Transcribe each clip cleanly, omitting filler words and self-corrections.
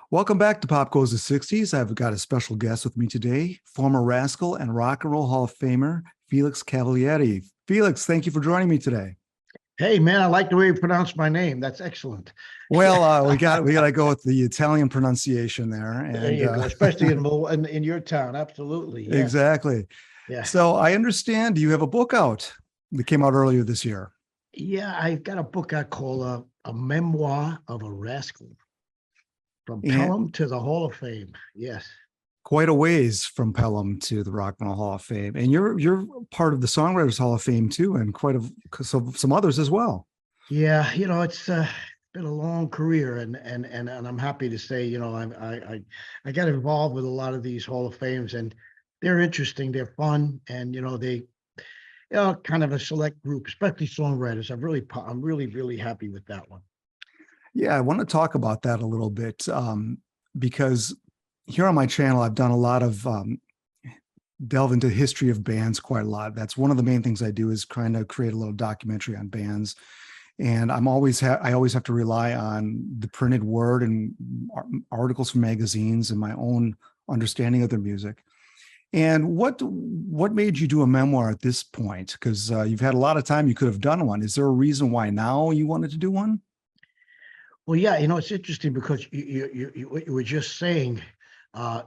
Welcome back to Pop Goes the 60s. I've got a special guest with me today, former Rascal and Rock and Roll Hall of Famer, Felix Cavaliere. Felix, thank you for joining me today. Hey man, I like the way you pronounce my name. That's excellent. Well, we got to go with the Italian pronunciation there, There and you go, especially in your town. Absolutely. Yeah. exactly. Yeah. So I understand you have a book out that came out earlier this year. Yeah, I've got a book I call a memoir of a rascal from And Pelham to the Hall of Fame. Yes. quite a ways from Pelham to the Rock and Roll Hall of Fame. And you're part of the Songwriters Hall of Fame too, and quite some others as well. Yeah, it's been a long career, and I'm happy to say, I got involved with a lot of these Hall of Fames, and they're interesting, they're fun, and kind of a select group, especially songwriters. I'm really happy with that one. Yeah, I want to talk about that a little bit because here on my channel, I've done a lot of delve into history of bands quite a lot. That's one of the main things I do is trying to create a little documentary on bands. And I always have to rely on the printed word and articles from magazines and my own understanding of their music. And what made you do a memoir at this point? Because you've had a lot of time, you could have done one. Is there a reason why now you wanted to do one? Well, yeah, it's interesting because what you were just saying,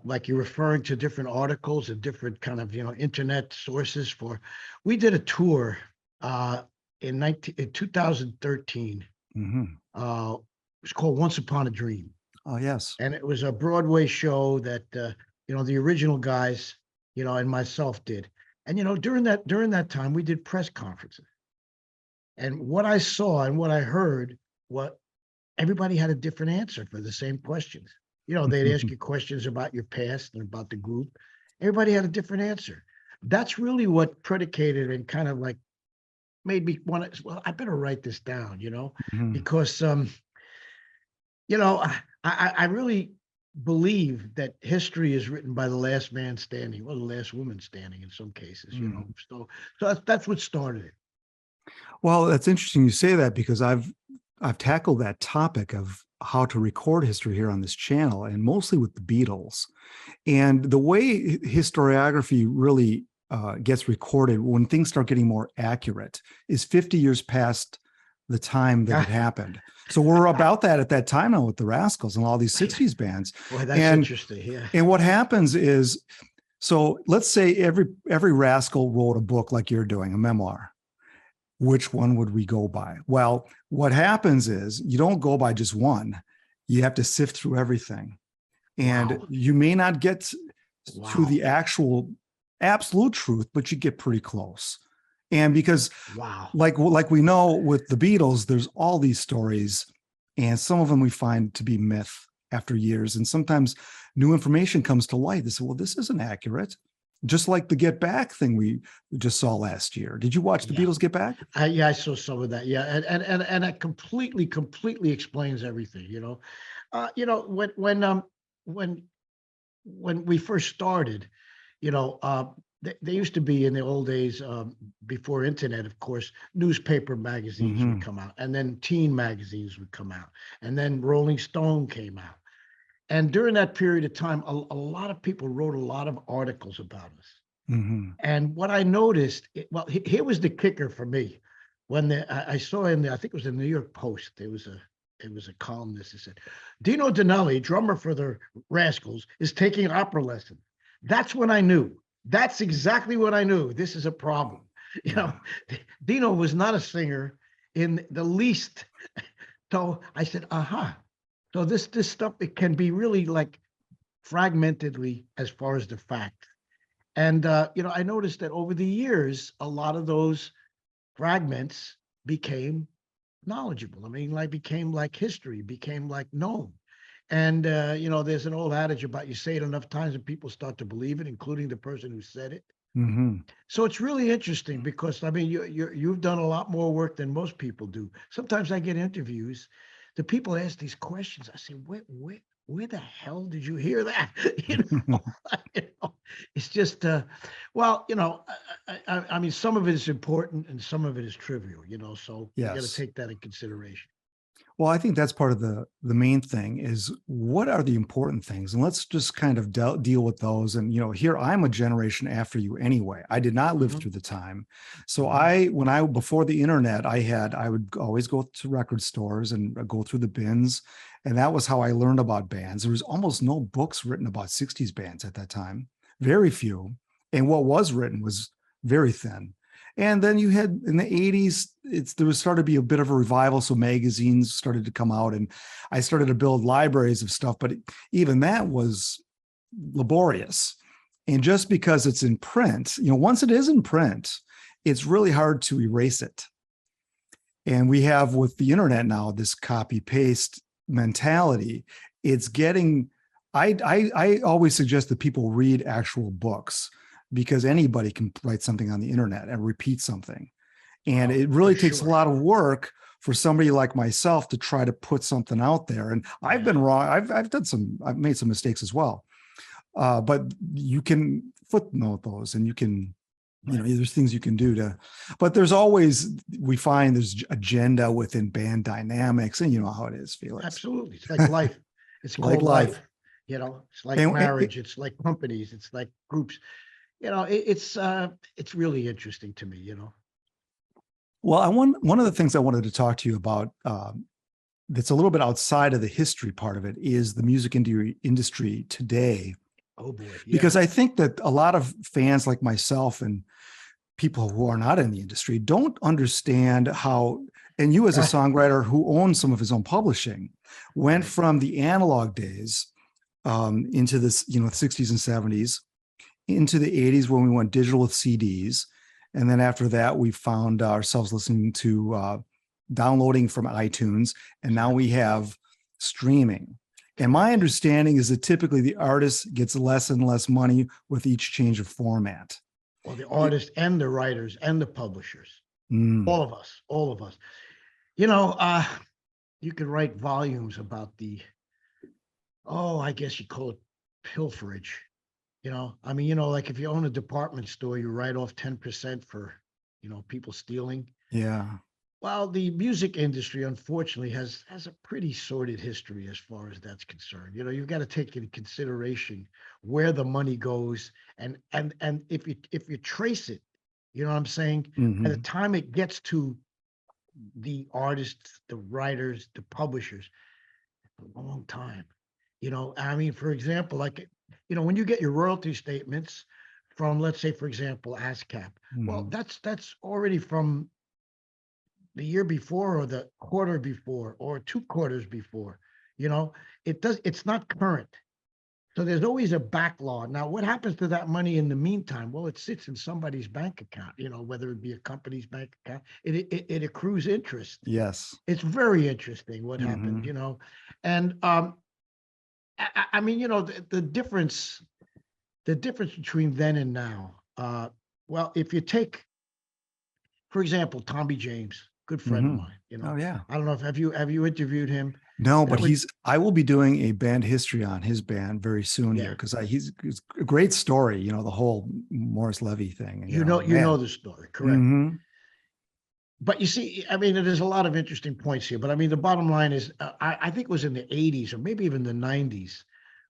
like you're referring to different articles and different kind of, internet sources for. We did a tour in 2013. Mm-hmm. It was called Once Upon a Dream, Oh, yes. and it was a Broadway show that the original guys, and myself did. And during that time, we did press conferences, and what I saw and what I heard, what everybody had a different answer for the same questions. They'd ask you questions about your past and about the group. Everybody had a different answer. That's really what predicated and kind of like made me want to, well, I better write this down, Mhm. because, I really believe that history is written by the last man standing or the last woman standing in some cases, Mhm. So that's what started it. Well, that's interesting you say that because I've tackled that topic of how to record history here on this channel, and mostly with the Beatles. And the way historiography really gets recorded when things start getting more accurate is 50 years past the time that it happened. So we're about that at that time now with the Rascals and all these 60s bands. Boy, that's And interesting. Yeah. and what happens is, so let's say every Rascal wrote a book like you're doing, a memoir. Which one would we go by? Well, what happens is you don't go by just one. You have to sift through everything. And Wow. you may not get to Wow. the actual absolute truth, but you get pretty close. And because Wow. like we know with the Beatles, there's all these stories, and some of them we find to be myth after years. And sometimes new information comes to light. They say, well, this isn't accurate. Just like the Get Back thing we just saw last year. Did you watch the Yeah. Beatles Get Back? Yeah, I saw some of that. Yeah, and that completely explains everything. When when we first started, they used to be in the old days, before internet, of course, newspaper magazines would Mm-hmm. come out, and then teen magazines would come out, and then Rolling Stone came out. And during that period of time, a lot of people wrote a lot of articles about us. Mm-hmm. And what I noticed, here was the kicker for me. When I saw I think it was the New York Post, it was a columnist that said, Dino Danelli, drummer for the Rascals, is taking opera lessons. That's when I knew. That's exactly what I knew. This is a problem. You know, Dino was not a singer in the least. So I said, aha. So this stuff, it can be really like fragmentedly as far as the facts. And I noticed that over the years, a lot of those fragments became knowledgeable. I mean, like became like history, became like known. And there's an old adage about you say it enough times and people start to believe it, including the person who said it. Mm-hmm. So it's really interesting because I mean, you've done a lot more work than most people do. Sometimes I get interviews, the people ask these questions. I say, where the hell did you hear that? know, you know, it's just, I mean, some of it is important and some of it is trivial. So you got to Yes. take that in consideration. Well, I think that's part of the main thing is what are the important things, and let's just kind of deal with those. And here I'm a generation after you anyway. I did not live Mhm, through the time, so mhm. before the internet, I would always go to record stores and go through the bins, and that was how I learned about bands. There was almost no books written about '60s bands at that time, very few, and what was written was very thin. And then you had in the '80s, there was started to be a bit of a revival. So magazines started to come out and I started to build libraries of stuff, but even that was laborious. And just because it's in print, once it is in print, it's really hard to erase it. And we have with the internet now, this copy paste mentality. It's getting, I always suggest that people read actual books because anybody can write something on the internet and repeat something. And Oh, it for really takes a sure. lot of work for somebody like myself to try to put something out there. And I've Yeah, been wrong. I've made some mistakes as well. But you can footnote those and you can, right. there's things you can do but there's always, we find there's agenda within band dynamics, and you know how it is, Felix. Absolutely. It's like life. It's Like called life. life. It's like And marriage. It's like companies. It's like groups. It's really interesting to me. well, one of the things I wanted to talk to you about, that's a little bit outside of the history part of it, is the music industry today. Oh boy. Yeah. Because I think that a lot of fans like myself and people who are not in the industry don't understand how, and you as a Right. songwriter who owns some of his own publishing, went Right. from the analog days into this, '60s and '70s, into the '80s when we went digital with CDs. And then after that, we found ourselves listening to downloading from iTunes. And now we Exactly. have streaming. And my Correct. understanding is that typically the artist gets less and less money with each change of format. Well, the artists and the writers and the publishers, Mm, all of us, all of us. You know, uh, you could write volumes about I guess you call it pilferage. Like if you own a department store, you write off 10% for, people stealing. yeah. Well, the music industry, unfortunately, has a pretty sordid history as far as that's concerned. You've got to take into consideration where the money goes, and if you trace it, you know what I'm saying. By the Hmm. time it gets to the artists, the writers, the publishers, a long time. For example, when you get your royalty statements from, let's say, for example, ASCAP, well, Hmm. that's already from the year before or the quarter before or 2 quarters before. It's not current. So there's always a backlog. Now, what happens to that money in the meantime? Well, it sits in somebody's bank account, whether it be a company's bank account. It accrues interest. Yes. It's very interesting what happens, Hmm. and the difference between then and now. Well, if you take, for example, Tommy James, good friend of Hmm. mine. Oh yeah. I don't know if have you interviewed him? No, That but would I will be doing a band history on his band very soon here Yeah. because he's a great story, the whole Morris Levy thing, You know man. the story, correct? Hmm. But you see, there's a lot of interesting points here. But the bottom line is, I think it was in the '80s or maybe even the '90s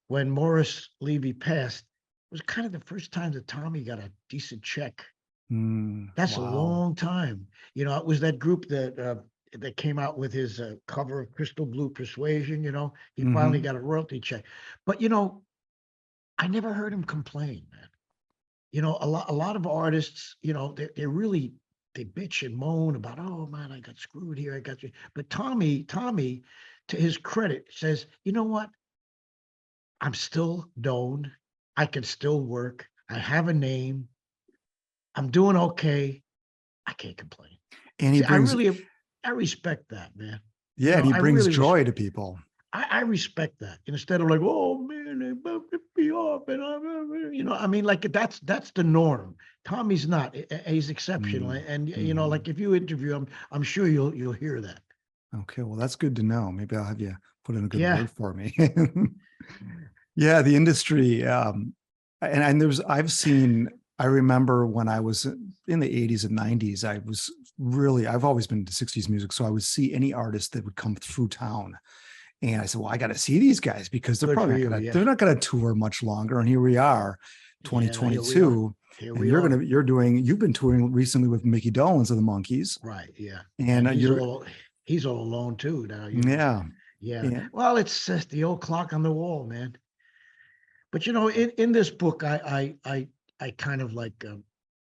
when Morris Levy passed. It was kind of the first time that Tommy got a decent check. Mm, That's a wow. long time. It was that group that came out with his cover of Crystal Blue Persuasion. He finally Hmm. got a royalty check. But I never heard him complain, man. A lot of artists, they're really they bitch and moan about, oh man, I got screwed here, I got you. But Tommy, to his credit, says, you know what? I'm still known. I can still work. I have a name. I'm doing okay. I can't complain. And he See, brings, I respect that, man. yeah, and he I brings really joy to people. I respect that. Instead of like, oh man, they bumped me up, and like that's the norm. Tommy's not. He's exceptional, Mm, and hmm. like if you interview him, I'm sure you'll hear that. Okay, well, that's good to know. Maybe I'll have you put in a good Yeah, word for me. Yeah, the industry, and I've seen. I remember when I was in the '80s and '90s, I was really, I've always been into 60s music. So I would see any artist that would come through town. And I said, well, I got to see these guys because they're Good for probably not you. going to, Yeah. they're not going to tour much longer. And here we are, Yeah. Now here we are. 2022. Here And we are. you've been touring recently with Mickey Dolenz of the Monkees. Right. Yeah. And And he's all alone too now, you know. yeah. Yeah. And Well, it's the old clock on the wall, man. But you know, in this book, I kind of like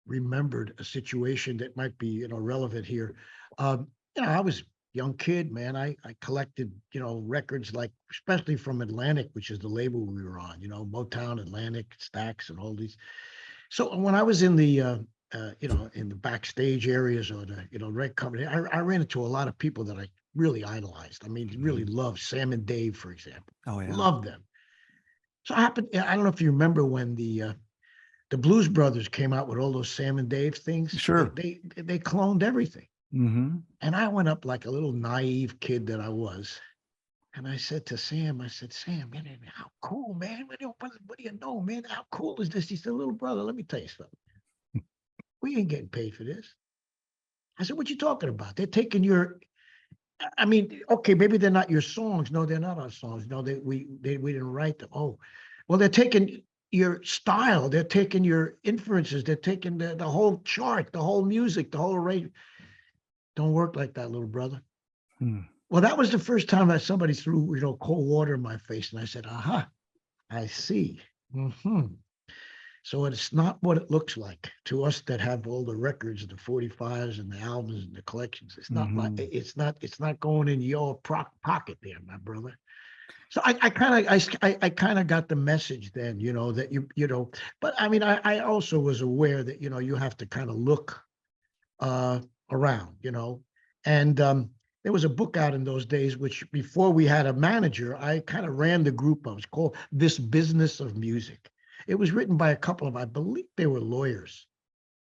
remembered a situation that might be, you know, relevant here. You know, I was a young kid, man. I collected, you know, records like, especially from Atlantic, which is the label we were on. You know, Motown, Atlantic, Stax, and all these. So when I was in the you know, in the backstage areas or the, you know, red company, I ran into a lot of people that I really idolized. I mean, really loved Sam and Dave, for example. oh, yeah. Loved them. So I happened, I don't know if you remember when the Blues Brothers came out with all those Sam and Dave things. Sure. They cloned everything. Mm-hmm. And I went up like a little naive kid that I was. And I said to Sam, I said, Sam, man, how cool, man. What do you know, man? How cool is this? He said, little brother, let me tell you something. We ain't getting paid for this. I said, what you talking about? They're taking your, I mean, okay, maybe they're not your songs. No, they're not our songs. No, we didn't write them. Oh, well, they're taking your style. They're taking your inferences. They're taking the whole chart, the whole music, the whole array. Don't work like that, little brother. Hmm. Well, that was the first time that somebody threw, you know, cold water in my face. And I said, aha, I see. Mm-hmm. So it's not what it looks like to us that have all the records, the 45s and the albums and the collections. It's not like Mm-hmm. it's not going in your pocket there, my brother. So I kind of got the message then, you know, that you know, but I mean, I also was aware that, you know, you have to kind of look uh around, you know. And there was a book out in those days, which before we had a manager, I kind of ran the group. I was called This Business of Music. It was written by a couple of, I believe they were lawyers,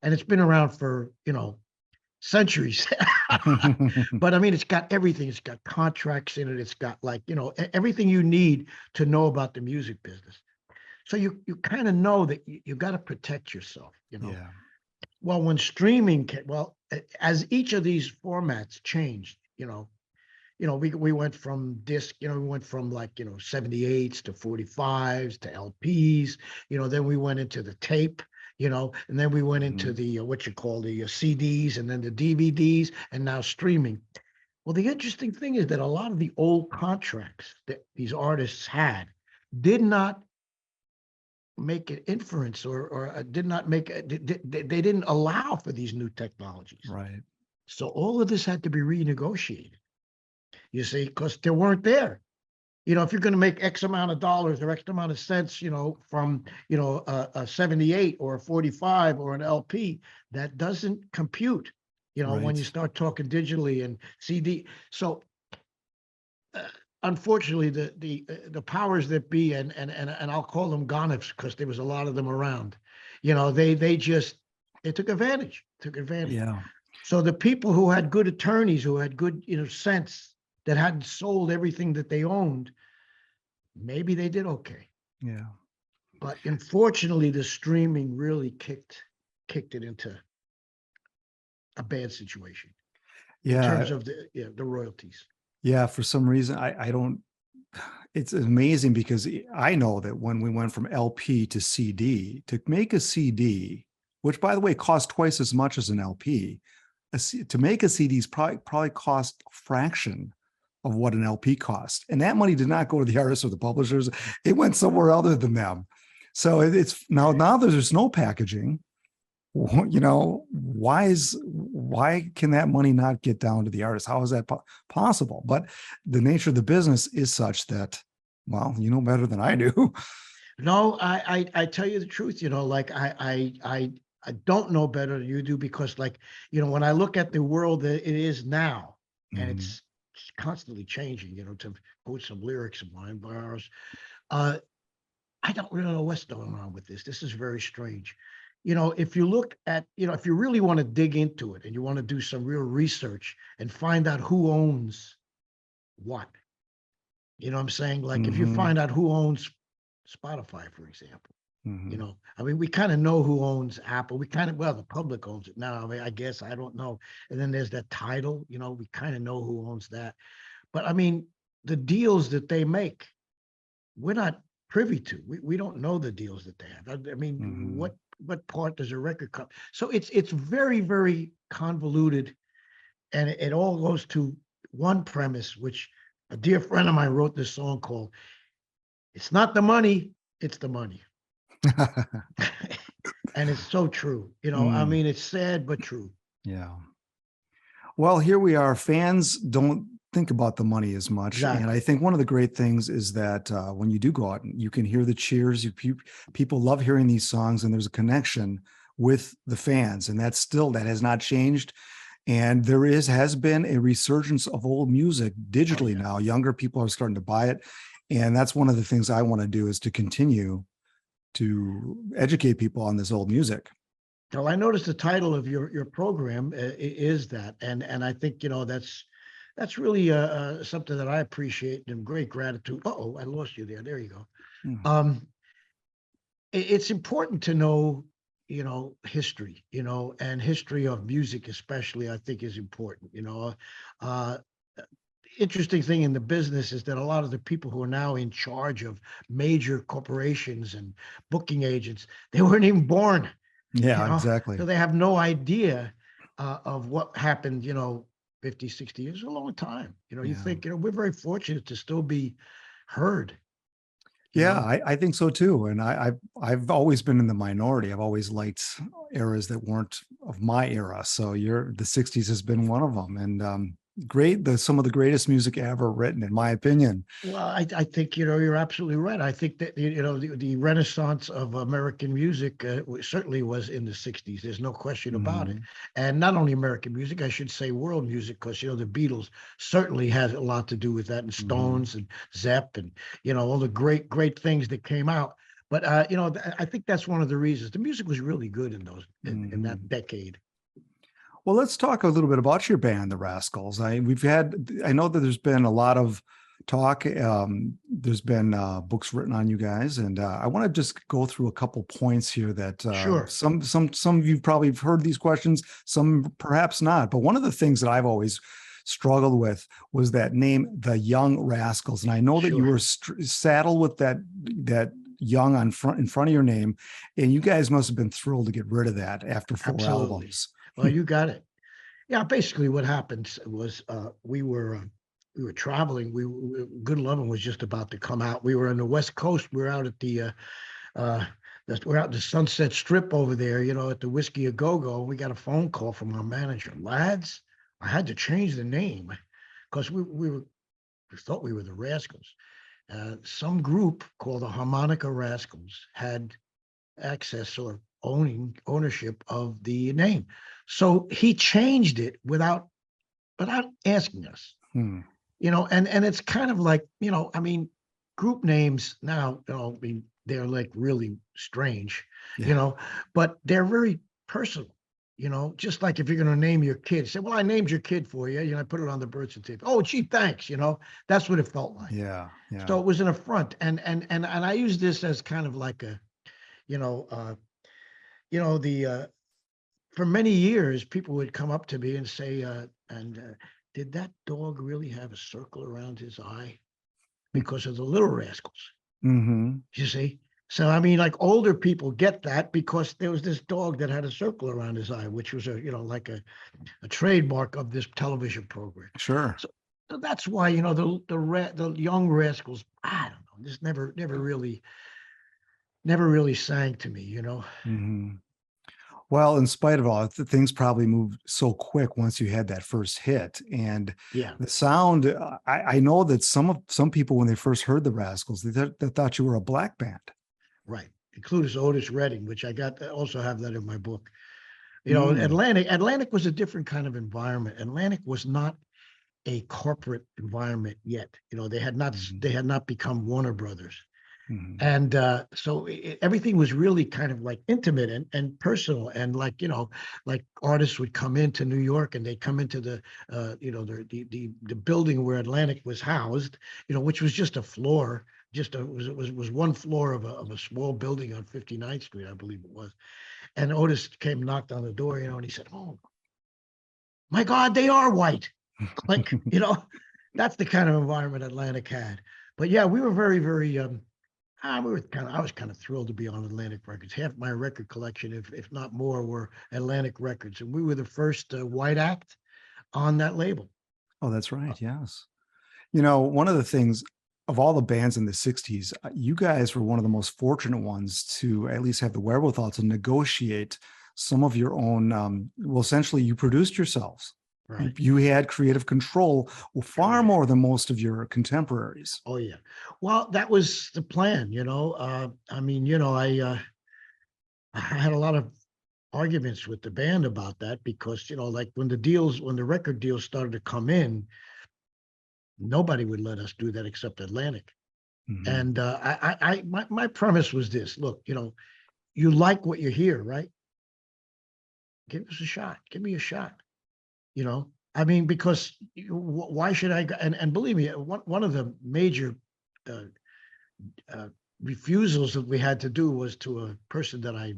and it's been around for, you know, centuries. But I mean, it's got everything. It's got contracts in it. It's got, like, you know, everything you need to know about the music business. So you kind of know that you got to protect yourself, you know. Yeah. Well, when streaming came, well, as each of these formats changed, you know, we went from disc, you know, we went from, like, you know, 78s to 45s to LPs, you know, then we went into the tape, you know, and then we went into Mhm. the what you call the CDs, and then the DVDs, and now streaming. Well, the interesting thing is that a lot of the old contracts that these artists had did not make an inference, or did not make they didn't allow for these new technologies. Right. So all of this had to be renegotiated, you see, because they weren't there. You know, if you're going to make X amount of dollars or X amount of cents, you know, from, you know, a 78 or a 45 or an LP, that doesn't compute, you know, when you Right. start talking digitally and CD. So uh, unfortunately, the powers that be, and I'll call them gonifs because there was a lot of them around, you know, they just, they took advantage. Yeah. So the people who had good attorneys, who had good, you know, sense, that hadn't sold everything that they owned, maybe they did okay. Yeah. But unfortunately, the streaming really kicked it into a bad situation in terms Yeah. of the royalties. Yeah. For some reason, I don't, it's amazing because I know that when we went from LP to CD, to make a CD, which by the way cost twice as much as an LP, to make a CD is probably cost a fraction of what an LP cost. And that money did not go to the artists or the publishers. It went somewhere other than them. So it's now there's no packaging. You know, why can that money not get down to the artist? How is that possible? But the nature of the business is such that, well, you know better than I do. No, I tell you the truth, you know, like I don't know better than you do, because, like, you know, when I look at the world that it is now, and Mhm. it's constantly changing, you know, to quote some lyrics of mine, bars, uh, I don't really know what's going on with this. This is very strange. You know, if you look at, you know, if you really want to dig into it and you want to do some real research and find out who owns what, you know what I'm saying? Like, if you Mhm. find out who owns Spotify, for example, You Mhm. know, I mean, we kind of know who owns Apple. We kind of, well, the public owns it now. I mean, I guess I don't know. And then there's that title. You know, we kind of know who owns that. But I mean, the deals that they make, we're not privy to. We don't know the deals that they have. I mean, Mhm. what part does a record come? So it's very very convoluted, and it all goes to one premise, which a dear friend of mine wrote this song called "It's Not the Money, It's the Money," and it's so true. You know, I Mm, mean, it's sad but true. yeah. Well, here we are. Fans don't think about the money as much, and I Exactly. think one of the great things is that when you do go out, and you can hear the cheers. People love hearing these songs, and there's a connection with the fans, and that has not changed. And there has been a resurgence of old music Oh digitally yeah. now. Younger people are starting to buy it, and that's one of the things I want to do is to continue to educate people on this old music. Well, I noticed the title of your program is that, and I think that's really something that I appreciate and great gratitude. Oh, I lost you there. There you go. Mm, Um, it's important to know, history, and history of music especially. I think is important. Uh, Interesting thing in the business is that a lot of the people who are now in charge of major corporations and booking agents, they weren't even born. you yeah, know exactly. so they have no idea of what happened 50, 60 years, a long time. You Yeah. think, we're very fortunate to still be heard you Yeah, know I think so too. And I've always been in the minority. I've always liked eras that weren't of my era. So the 60s has been one of them. And great, some of the greatest music ever written, in my opinion. Well, I think you're absolutely right. I think that the renaissance of American music certainly was in the '60s. There's no question about it. Mhm, And not only American music, I should say world music, because the Beatles certainly had a lot to do with that, and mhm, Stones and Zepp, and all the great things that came out. But I think that's one of the reasons the music was really good in in mhm. that decade. Well, let's talk a little bit about your band, the Rascals. I know that there's been a lot of talk. There's been books written on you guys, and I want to just go through a couple points here that Sure, some of you probably have heard these questions, some perhaps not. But one of the things that I've always struggled with was that name, the Young Rascals, and I know that you sure, were saddled with that young in front of your name, and you guys must have been thrilled to get rid of that after four absolutely. albums. Well, you got it. Yeah, basically what happened was we were traveling. Good Lovin' was just about to come out. We were on the West Coast. We were out at uh, we're out the Sunset Strip over there, at the Whiskey A Go Go. We got a phone call from our manager. Lads, I had to change the name because we thought we were the Rascals. Some group called the Harmonica Rascals had access or ownership of the name. So he changed it without asking us. Hmm. And it's kind of like, I mean, group names now, I mean, they're like really strange, you Yeah. know, but they're very personal. Just like if you're going to name your kid, say, well, I named your kid for you. I put it on the birth certificate. Oh, gee, thanks. That's what it felt like. Yeah. So Yeah. it was an affront. And I use this as kind of like a, you know, uh, the for many years, people would come up to me and say, did that dog really have a circle around his eye because of the Little Rascals? Mm-hmm. You see? So, I mean, like older people get that because there was this dog that had a circle around his eye, which was like a trademark of this television program. Sure. So, so that's why, the young rascals, I don't know, this never really sang to me. Mm-hmm. Well, in spite of all, things probably moved so quick once you had that first hit, and Yeah. the sound. I know that some people, when they first heard the Rascals, they thought you were a black band. Right. Includes Otis Redding, which I also have that in my book. Mm, Atlantic was a different kind of environment. Atlantic was not a corporate environment yet. mhm, They had not become Warner Brothers. mhm. And so everything was really kind of like intimate and personal, and like like artists would come into New York, and they'd come into the building where Atlantic was housed, which was just a floor just was one floor of a small building on 59th Street, I believe it was. And Otis came, knocked on the door, and he said, "Oh my God, they are white." Like, that's the kind of environment Atlantic had. But yeah, we were very, very I was kind of thrilled to be on Atlantic Records. Half my record collection, if not more, were Atlantic Records, and we were the first white act on that label. Oh, that's right. Yes. One of the things of all the bands in the 60s, you guys were one of the most fortunate ones to at least have the wherewithal to negotiate some of your own. Well, essentially, you produced yourselves. Right. You had creative control far Correct. more than most of your contemporaries. Oh yeah. Well, that was the plan. I mean, I had a lot of arguments with the band about that because, like when the record deals started to come in, nobody would let us do that except Atlantic. Mhm. And my premise was this: look, you like what you hear, right? Give us a shot. Give me a shot. I mean, because why should I? And believe me, one of the major uh, uh, refusals that we had to do was to a person that I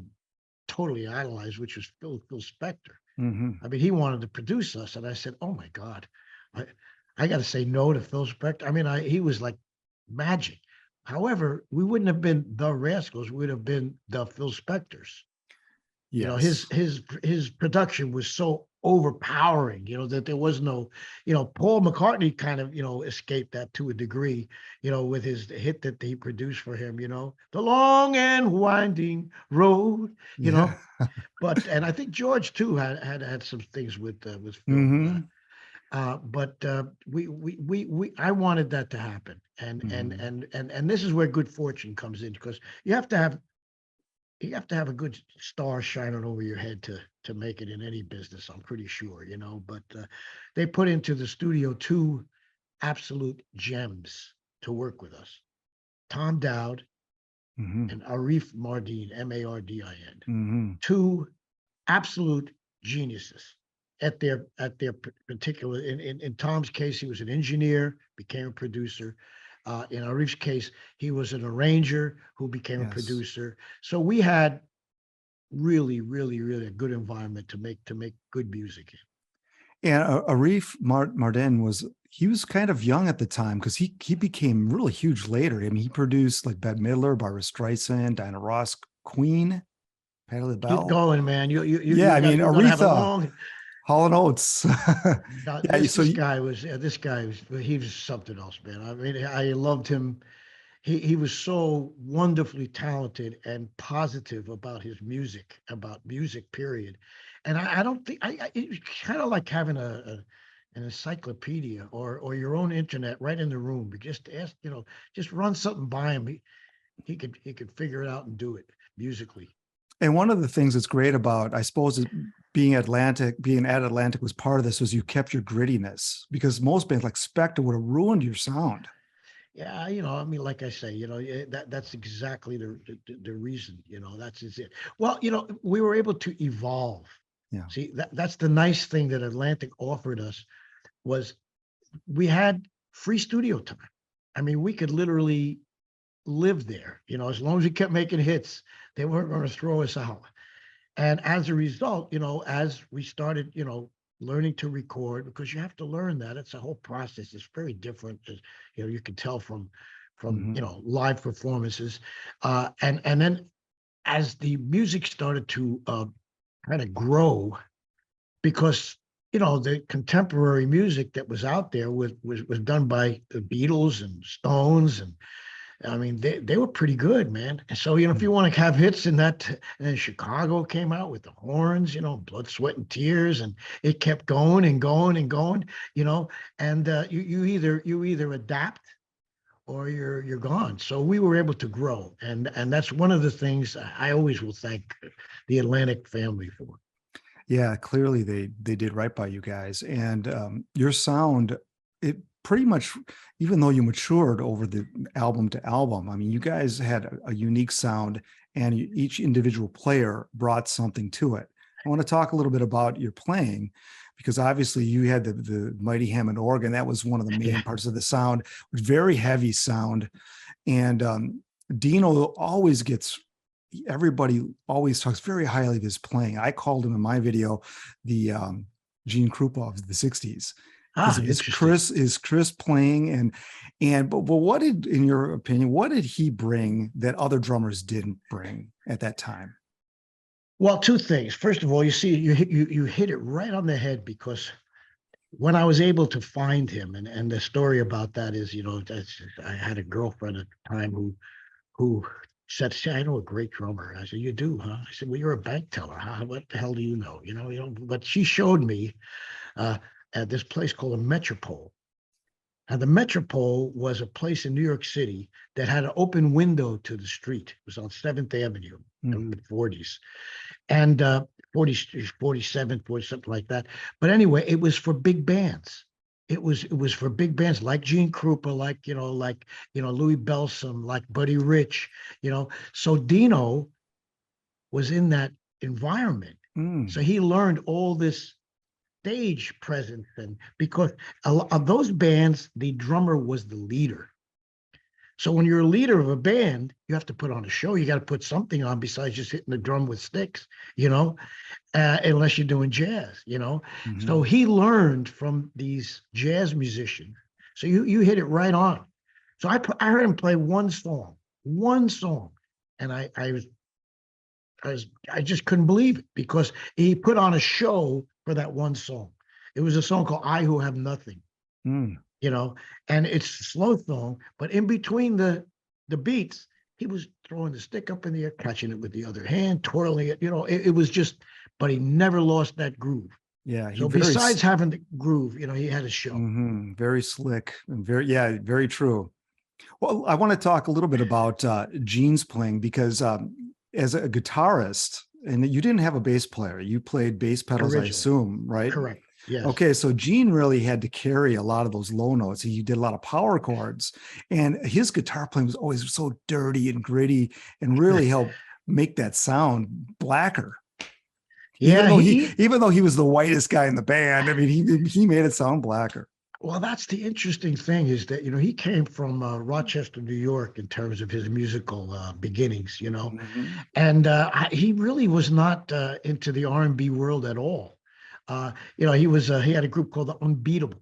totally idolized, which was Phil Spector. Mhm. I mean, he wanted to produce us, and I said, "Oh my God, I I got to say no to Phil Spector." I mean, he was like magic. However, we wouldn't have been the Rascals; we would have been the Phil Spectors. Yes. His production was so overpowering, that there was no, Paul McCartney kind of, escaped that to a degree, with his hit that he produced for him, the long and winding road, you Yeah. know. And I think George too had some things with Phil. Hmm. But I wanted that to happen, Hmm. and this is where good fortune comes in, because you have to have a good star shining over your head to make it in any business. I'm pretty sure, But they put into the studio two absolute gems to work with us: Tom Dowd Hmm. and Arif Mardin, Mardin. Hmm. Two absolute geniuses at their particular. In Tom's case, he was an engineer, became a producer. In Arif's case, he was an arranger who became a Yes. producer. So we had really, really, really a good environment to make good music in. And Arif Mardin he was kind of young at the time because he became really huge later. I mean, he produced like Bette Midler, Barbara Streisand, Diana Ross, Queen, Patti Keep LaBelle. going, man. Yeah, I mean You're gonna have a Aretha, long. Hall and Oates. Yeah, This guy was he was something else, man. I mean, I loved him. He was so wonderfully talented and positive about music, period. And I don't think it's kind of like having an encyclopedia or your own internet right in the room. You just ask, just run something by him. He could figure it out and do it musically. And one of the things that's great about, I suppose, being at Atlantic was part of this, was you kept your grittiness, because most bands like Spectre would have ruined your sound. Yeah, I mean, like I say, that's exactly the reason, that's is it. Well, we were able to evolve. Yeah. See, that's the nice thing that Atlantic offered us, was we had free studio time. I mean, we could literally live there, as long as we kept making hits, they weren't going to throw us out. And as a result, as we started, learning to record, because you have to learn that. It's a whole process. It's very different, as you can tell from Hmm. live performances. And then as the music started to kind of grow, because the contemporary music that was out there was done by the Beatles and Stones, and I mean, they were pretty good, man. And so, if you want to have hits in that, and then Chicago came out with the Horns, Blood, Sweat, and Tears, and it kept going and going and going, and you either adapt or you're gone. So we were able to grow, and that's one of the things I always will thank the Atlantic family for. Yeah, clearly they did right by you guys, and your sound, it pretty much, even though you matured over the album to album, I mean, you guys had a unique sound, and each individual player brought something to it. I want to talk a little bit about your playing, because obviously you had the mighty Hammond organ. That was one of the main Yeah. parts of the sound, very heavy sound. And Dino always gets, everybody always talks very highly of his playing. I called him in my video the Gene Krupa of the 60s because Ah, of interesting. his crisp playing. But what did, in your opinion, what did he bring that other drummers didn't bring at that time? Well, two things. First of all, you see, you hit it right on the head, because when I was able to find him, and the story about that is, I had a girlfriend at the time who said, "See, I know a great drummer." I said, "You do, huh?" I said, "Well, you're a bank teller. What the hell do you know?" But she showed me uh, at this place called a Metropole. And the Metropole was a place in New York City that had an open window to the street. It was on 7th Avenue Mm. in the 40s. And 40, 47, 40, something like that. But anyway, it was for big bands. It was for big bands like Gene Krupa, like Louis Bellson, like Buddy Rich. So Dino was in that environment. So Mm. he learned all this stage presence, and because of those bands, the drummer was the leader. So when you're a leader of a band, you have to put on a show. You got to put something on besides just hitting the drum with sticks, unless you're doing jazz. So Mhm. he learned from these jazz musicians. So you hit it right on. So I heard him play one song, and I just couldn't believe it, because he put on a show for that one song. It was a song called "I Who Have Nothing," Mm. you know, and it's a slow song, but in between the beats, he was throwing the stick up in the air, catching it with the other hand, twirling it. It was just, but he never lost that groove. Yeah, he So besides having the groove, he had a show. very slick and yeah, very true. Well, I want to talk a little bit about Gene's playing because as a guitarist, and you didn't have a bass player, you played bass pedals, I Originally, assume, right? correct. Yes. Okay, so Gene really had to carry a lot of those low notes. He did a lot of power chords, and his guitar playing was always so dirty and gritty, and really helped make that sound blacker. Yeah, Even though he was the whitest guy in the band, I mean, he made it sound blacker. well, that's the interesting thing, is that he came from Rochester, New York, in terms of his musical beginnings. Mhm. And he really was not into the R&B world at all. He had a group called the Unbeatables,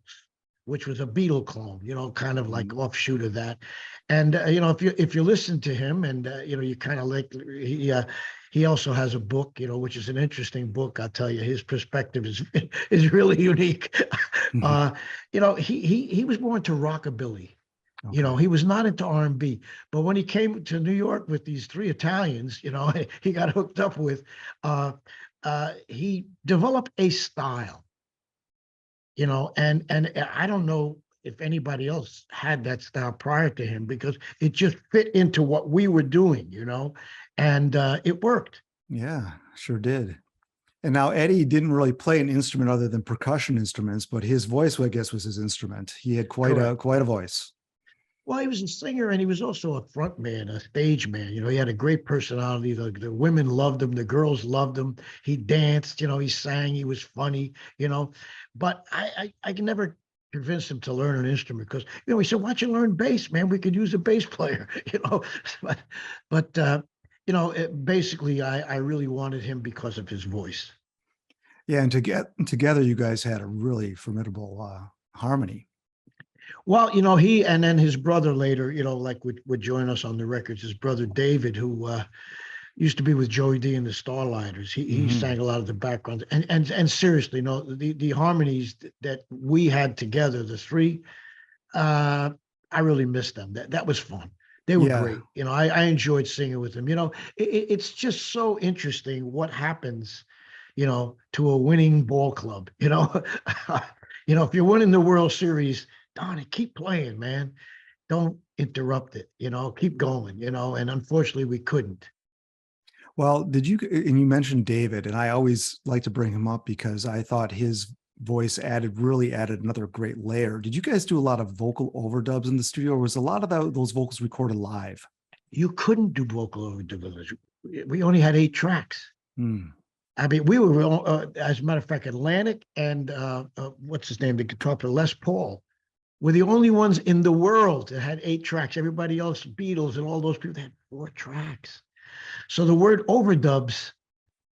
which was a Beatle clone, kind of like Mhm. offshoot of that. And if you listen to him, and you kind of like, he also has a book, which is an interesting book. I'll tell you, his perspective is is really unique. Mhm. uh, he was more into rockabilly. Okay. He was not into R&B, but when he came to New York with these three Italians, he got hooked up with, uh, he developed a style, and I don't know if anybody else had that style prior to him, because it just fit into what we were doing, and it worked. Yeah, sure did. And now Eddie didn't really play an instrument other than percussion instruments, but his voice, I guess, was his instrument. He had Correct. quite a voice. Well, he was a singer, and he was also a front man, a stage man. He had a great personality. The women loved him. The girls loved him. He danced, he sang, he was funny. But I can never convince him to learn an instrument, because, he said, "Why don't you learn bass, man? We could use a bass player," But, basically, I really wanted him because of his voice. Yeah, and together, you guys had a really formidable harmony. Well, he and then his brother later, like would join us on the records. His brother David, who used to be with Joey D and the Starlighters. He Hmm. sang a lot of the backgrounds. And seriously, the harmonies that we had together, the three, uh, I really missed them. That was fun. They were Yeah, great. I enjoyed singing with them. It's just so interesting what happens, to a winning ball club. If you're winning the World Series, darn it, keep playing, man. Don't interrupt it. Keep going. And unfortunately, we couldn't. well, and you mentioned David, and I always like to bring him up because I thought his voice really added another great layer. Did you guys do a lot of vocal overdubs in the studio, or was a lot of those vocals recorded live? You couldn't do vocal overdubs. We only had 8 tracks. Hmm. I mean, we were, as a matter of fact, Atlantic and what's his name, the guitar player, Les Paul. were the only ones in the world that had 8 tracks. Everybody else, Beatles and all those people, they had 4 tracks. So the word overdubs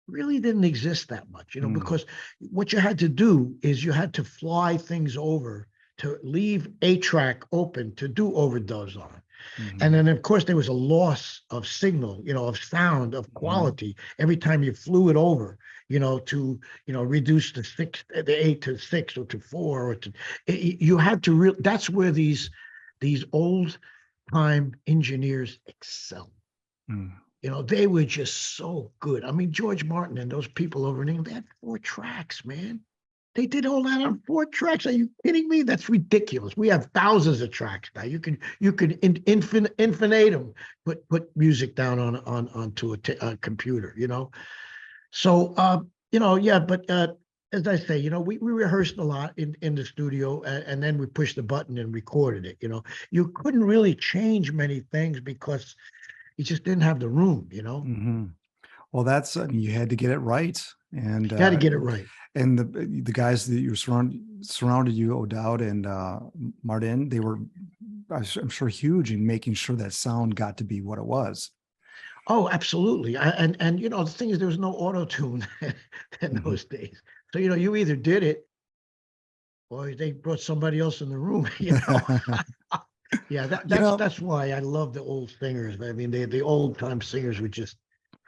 really didn't exist that much, Mm, because what you had to do is you had to fly things over to leave a track open to do overdubs on. And mhm, then, of course, there was a loss of signal, of sound, of mhm, quality every time you flew it over, to, reduce the 8 to 6 or to 4 or to, you had to that's where these old time engineers excel. mm. They were just so good. I mean, George Martin and those people over in England, they had 4 tracks, man. They did all that on 4 tracks. Are you kidding me? That's ridiculous. We have thousands of tracks now. You can infinitum put music down onto a computer. So yeah. But as I say, we rehearsed a lot in the studio, and then we pushed the button and recorded it. You couldn't really change many things because you just didn't have the room. Mhm. Well, that's, I mean, you had to get it right. You had to get it right. And the guys that you surrounded you, O'Dowd and Martin, they were, I'm sure, huge in making sure that sound got to be what it was. Oh, absolutely. And the thing is, there was no auto tune in Mhm. those days. So you either did it or they brought somebody else in the room. Yeah, that, You that's know, that's why I love the old singers. I mean, the old time singers were just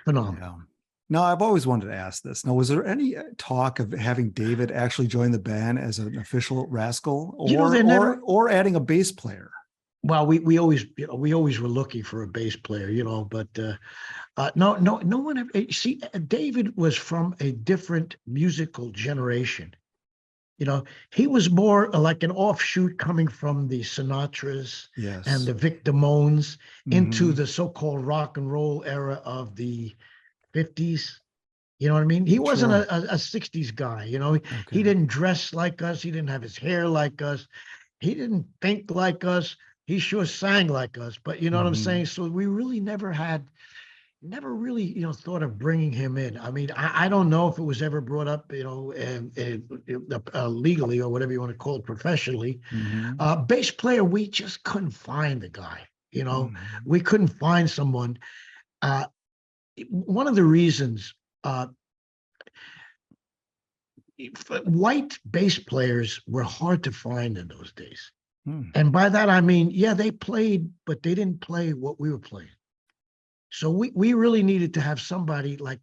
phenomenal. yeah. Now, I've always wanted to ask this. Now, was there any talk of having David actually join the band as an official Rascal, They never. or adding a bass player? Well, we always were looking for a bass player, but no one ever. See, David was from a different musical generation. You know, he was more like an offshoot coming from the Sinatras and Yes. the Vic Damones into Hmm. the so-called rock and roll era of the 50s. You know what I mean? He wasn't Sure. a 60s guy. He Okay. didn't dress like us. He didn't have his hair like us. He didn't think like us. He sure sang like us. But you know what I'm Hmm. saying? So we really never really, thought of bringing him in. I mean, I don't know if it was ever brought up, legally or whatever you want to call it, professionally. Hmm. Bass player, we just couldn't find the guy. Hmm. We couldn't find someone. Uh, One of the reasons uh, white bass players were hard to find in those days. Hmm. And by that, I mean, yeah, they played, but they didn't play what we were playing. So we really needed to have somebody like,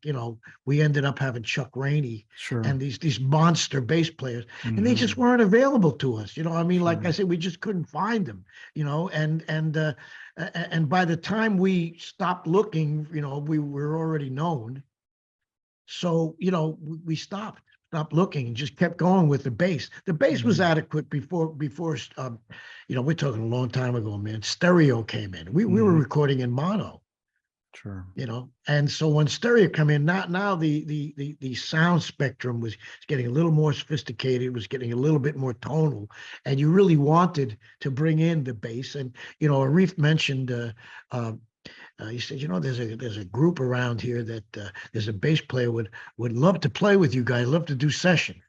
we ended up having Chuck Rainey Sure. and these monster bass players, and they just Hmm. weren't available to us. I mean, like I Sure. said, we just couldn't find them, and by the time we stopped looking, we were already known. So, we stopped looking and just kept going with the bass. The bass was Hmm. adequate before, we're talking a long time ago, man. Stereo came in. We were Hmm. recording in mono. Sure. And so when stereo come in, now the sound spectrum was getting a little more sophisticated, was getting a little bit more tonal, and you really wanted to bring in the bass. And Arif mentioned, he said, there's a group around here that there's a bass player would love to play with you guys, love to do session.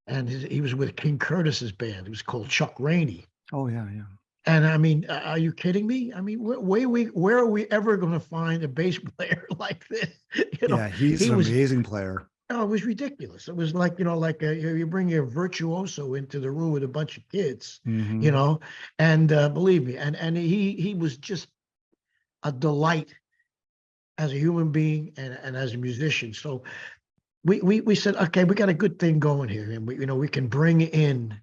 And he was with King Curtis's band. It was called Chuck Rainey. Oh, yeah, yeah. And I mean, are you kidding me? I mean, where are we ever going to find a bass player like this? Yeah, he's He an was. amazing player. Oh, it was ridiculous. It was like you bring a virtuoso into the room with a bunch of kids, you Hmm. know, and believe me, and he was just a delight as a human being and as a musician. So we said, okay, we got a good thing going here, and we can bring in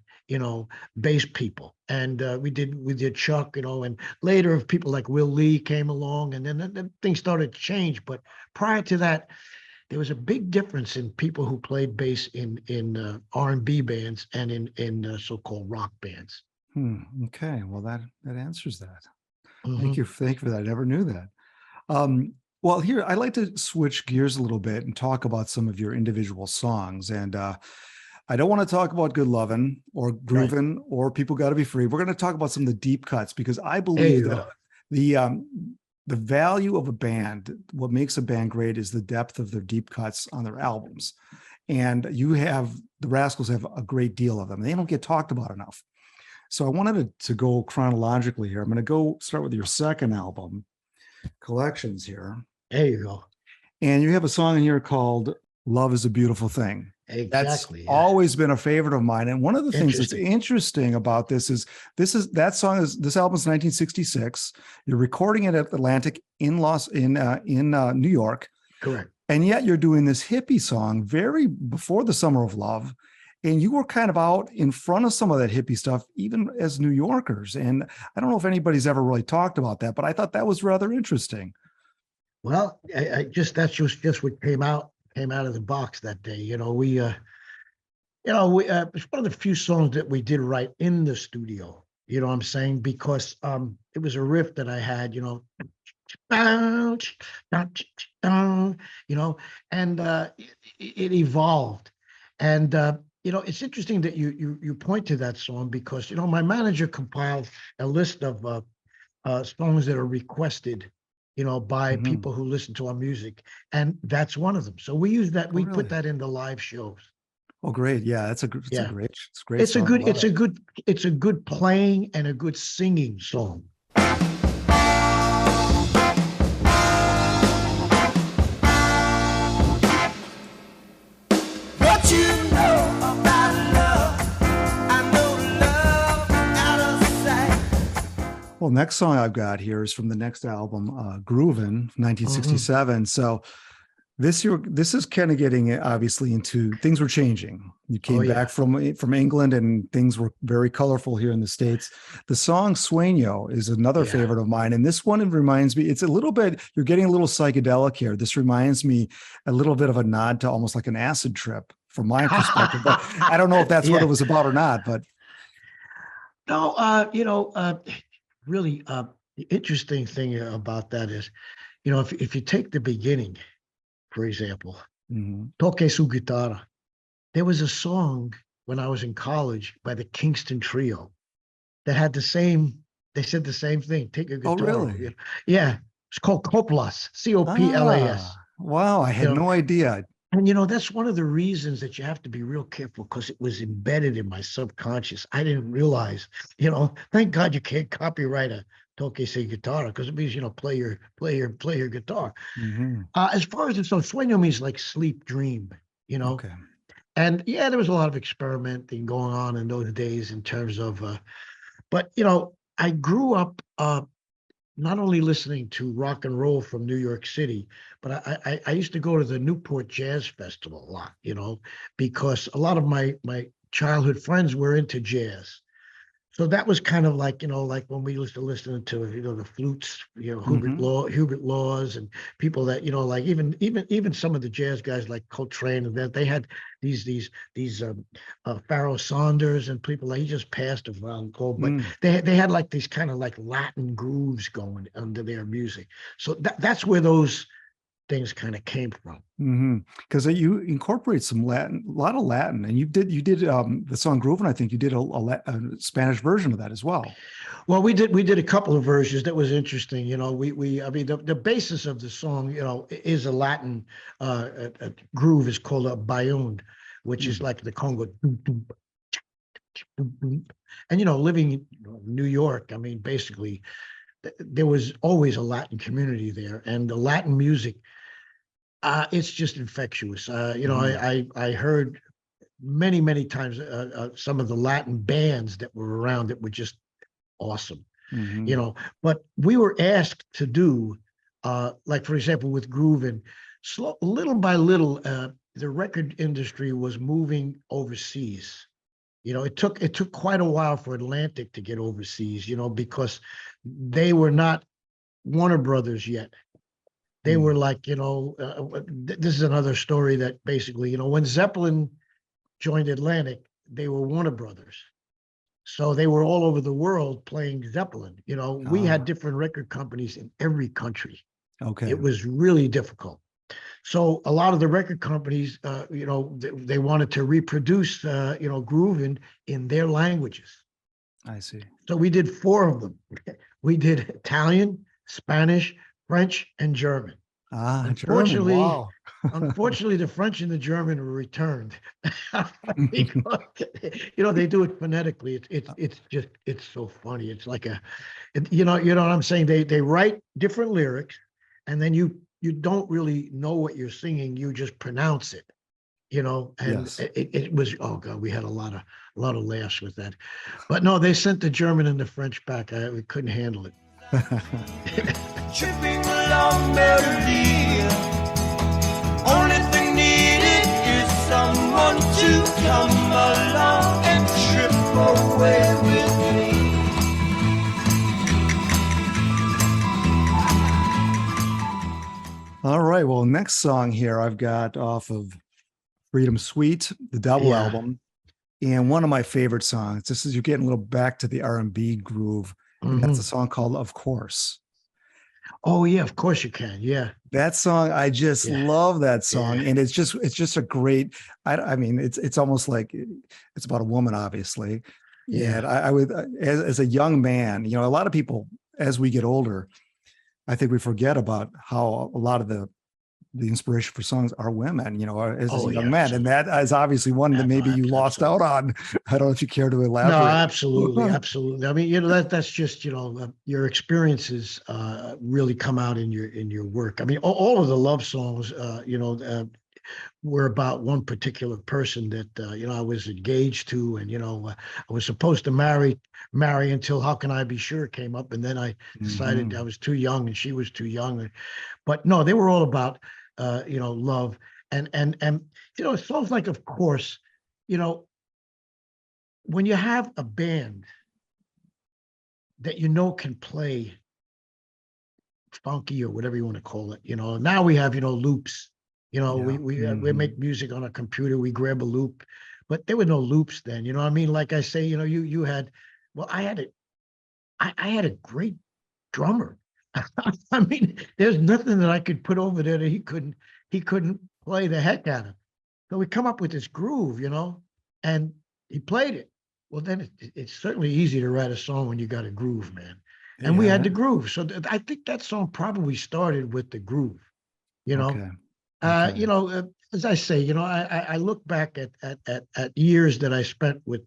bass people, and we did Chuck, and later if people like Will Lee came along, and then things started to change. But prior to that, there was a big difference in people who played bass in R&B bands and in so-called rock bands. Hmm. Okay. Well, that answers that. Thank Hmm. you. Thank you for that. I never knew that. Um, well, here I'd like to switch gears a little bit and talk about some of your individual songs. And I don't want to talk about Good Lovin' or Right. Groovin' or People Got to Be Free. We're going to talk about some of the deep cuts because I There believe you that go. the value of a band, what makes a band great, is the depth of their deep cuts on their albums. And the Rascals have a great deal of them. They don't get talked about enough. So I wanted to go chronologically here. I'm going to go start with your second album, Collections here. There you go. And you have a song in here called Love is a Beautiful Thing. That's Exactly. Yeah. always been a favorite of mine. And one of the things that's Interesting. interesting about this album is 1966. You're recording it at Atlantic in New York. Correct. And yet you're doing this hippie song very before the Summer of Love. And you were kind of out in front of some of that hippie stuff, even as New Yorkers. And I don't know if anybody's ever really talked about that, but I thought that was rather interesting. Well, that's just what came out of the box that day. It's one of the few songs that we did write in the studio. You know what I'm saying? Because it was a riff that I had, and it evolved. And it's interesting that you point to that song because my manager compiled a list of songs that are requested by people who listen to our music, and that's one of them. So we use that. We put that in the live shows. Oh, great! Yeah, it's a great. It's a good playing and a good singing song. Well, next song I've got here is from the next album, Groovin', 1967. So this is kind of getting obviously into things were changing. You came back from England and things were very colorful here in the States. The song Sueño is another favorite of mine. And this one, it reminds me, it's a little bit, you're getting a little psychedelic here. This reminds me a little bit of a nod to almost like an acid trip from my perspective. But I don't know if that's what it was about or not, but. No, really, the interesting thing about that is, if you take the beginning, for example, Toque su guitarra. There was a song when I was in college by the Kingston Trio that had they said the same thing. Take a guitar. Oh, really? Yeah. It's called Coplas, Coplas. Wow. I had no idea. And, that's one of the reasons that you have to be real careful because it was embedded in my subconscious. I didn't realize, thank God you can't copyright a toque su guitarra because it means, play your guitar. As far as sueño means like sleep, dream, Okay. And there was a lot of experimenting going on in those days in terms of, but, I grew up not only listening to rock and roll from New York City, but I used to go to the Newport Jazz Festival a lot, because a lot of my childhood friends were into jazz. So that was kind of like, like when we used to listen to, the flutes, Hubert Laws and people that, like even some of the jazz guys like Coltrane and that they had these Pharoah Saunders and people like he just passed around gold, but they had like these kind of like Latin grooves going under their music. So that's where those things kind of came from. Because you incorporate some Latin, a lot of Latin, and you did the song Groovin'. I think you did a Spanish version of that as well. Well, we did a couple of versions that was interesting. The basis of the song, is a Latin a groove is called a bayun, which is like the Congo. And living in New York, I mean, basically, there was always a Latin community there, and the Latin music. It's just infectious. I heard many times some of the Latin bands that were around that were just awesome, but we were asked to do, like, for example, with Groovin', little by little, the record industry was moving overseas. It took quite a while for Atlantic to get overseas, because they were not Warner Brothers yet. They were like, this is another story that basically, when Zeppelin joined Atlantic, they were Warner Brothers. So they were all over the world playing Zeppelin. We had different record companies in every country. Okay. It was really difficult. So a lot of the record companies, they wanted to reproduce, Groovin' in their languages. I see. So we did 4 of them. We did Italian, Spanish, French, and German. Ah, German. Unfortunately, Wow. unfortunately, the French and the German were returned because they do it phonetically. It's just it's so funny. It's like you know what I'm saying. They write different lyrics, and then you don't really know what you're singing. You just pronounce it. And Yes. it was, oh God, we had a lot of laughs with that. But no, they sent the German and the French back. We couldn't handle it. Tripping along melody. Only thing needed is someone to come along and trip away with me. All right. Well, next song here I've got off of Freedom Suite, the double Yeah. album, and one of my favorite songs. This is you're getting a little back to the R&B groove, and that's a Hmm. song called "Of Course." Oh yeah, of course you can. Yeah, That song, I just yeah, love that yeah, song, and it's just a great. I mean, it's almost like it's about a woman, obviously, yeah. and I would as a young man, a lot of people as we get older, I think we forget about how a lot of the inspiration for songs are women, as Oh a young yeah, man. And absolutely. that is obviously one that maybe you lost out Absolutely. on. I don't know if you care to No, elaborate. absolutely, absolutely. I mean, that's just your experiences really come out in your work. I mean, all of the love songs, were about one particular person that I was engaged to, and I was supposed to marry until "How Can I Be Sure" came up, and then I decided I Mhm. was too young and she was too young. But no, they were all about love, and songs like, of course, you know when you have a band that can play funky or whatever you want to call it. Now we have loops. Yeah. We Mhm. make music on a computer. We grab a loop, but there were no loops then. You know what I mean? Like I say, you had. Well, I had a great drummer. I mean, there's nothing that I could put over there that he couldn't play the heck out of. So we come up with this groove, and he played it. Well, then it's certainly easy to write a song when you got a groove, man. And we had Yeah. the groove. So I think that song probably started with the groove, you know. Okay. Okay. As I say, I look back at years that I spent with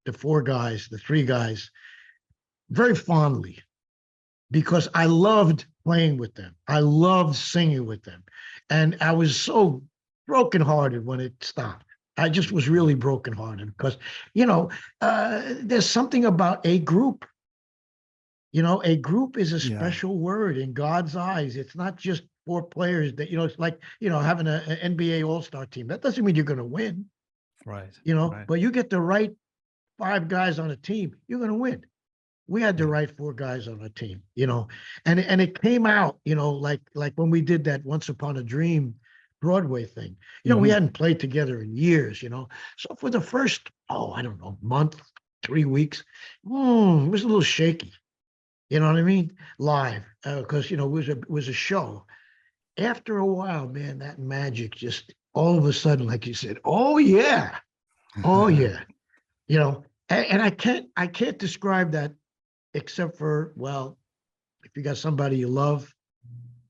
the three guys, very fondly because I loved playing with them. I loved singing with them. And I was so brokenhearted when it stopped. I just was really brokenhearted because, there's something about a group. A group is a Yeah. special word in God's eyes. It's not just four players that, it's like, having an NBA All-Star team. That doesn't mean you're going to win, Right. Right. but you get the right five guys on a team, you're going to win. We had the Yeah. right four guys on our team, and it came out, like when we did that Once Upon a Dream Broadway thing. We Mhm. hadn't played together in years, So for the first, I don't know, month, 3 weeks, it was a little shaky. You know what I mean? Live, because it was a show. After a while, man, that magic just all of a sudden, like you said, oh yeah, and I can't describe that except for, well, if you got somebody you love,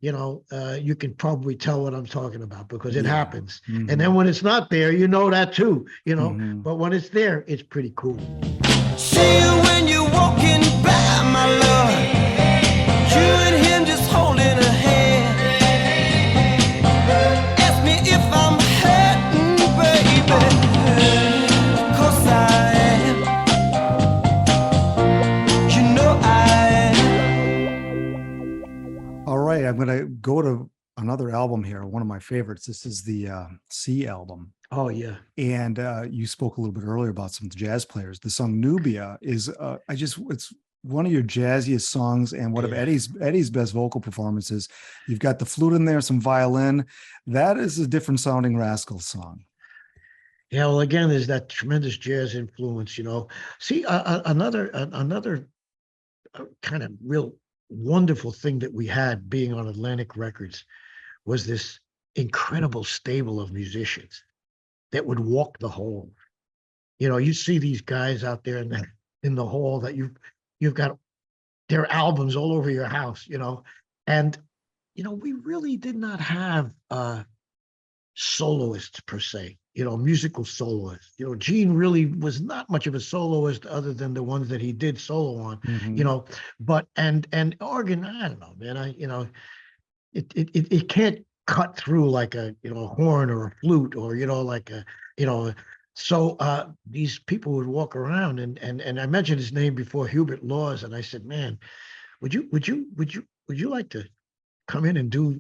you can probably tell what I'm talking about because it Yeah. happens. And then Mhm. when it's not there, you know that too, Mhm. but when it's there, it's pretty cool. See you when you're walking by, my love. You and him just holding a hand. Ask me if I'm hurting, baby. 'Cause I am. You know I All right, I'm going to go to another album here, one of my favorites. This is the C album. Oh yeah. And you spoke a little bit earlier about some jazz players. The song Nubia is, it's one of your jazziest songs and one of Yeah. Eddie's best vocal performances. You've got the flute in there, some violin. That is a different sounding Rascals song. Yeah, well, again, there's that tremendous jazz influence. See, another kind of real wonderful thing that we had being on Atlantic Records was this incredible stable of musicians that would walk the hall. You see these guys out there in the hall that you've got their albums all over your house, and we really did not have soloists per se, musical soloists. Gene really was not much of a soloist other than the ones that he did solo on, Mhm. but and organ, I don't know, man. It can't cut through like a horn or a flute or like a you know so these people would walk around and I mentioned his name before, Hubert Laws, and I said, man, would you like to come in and do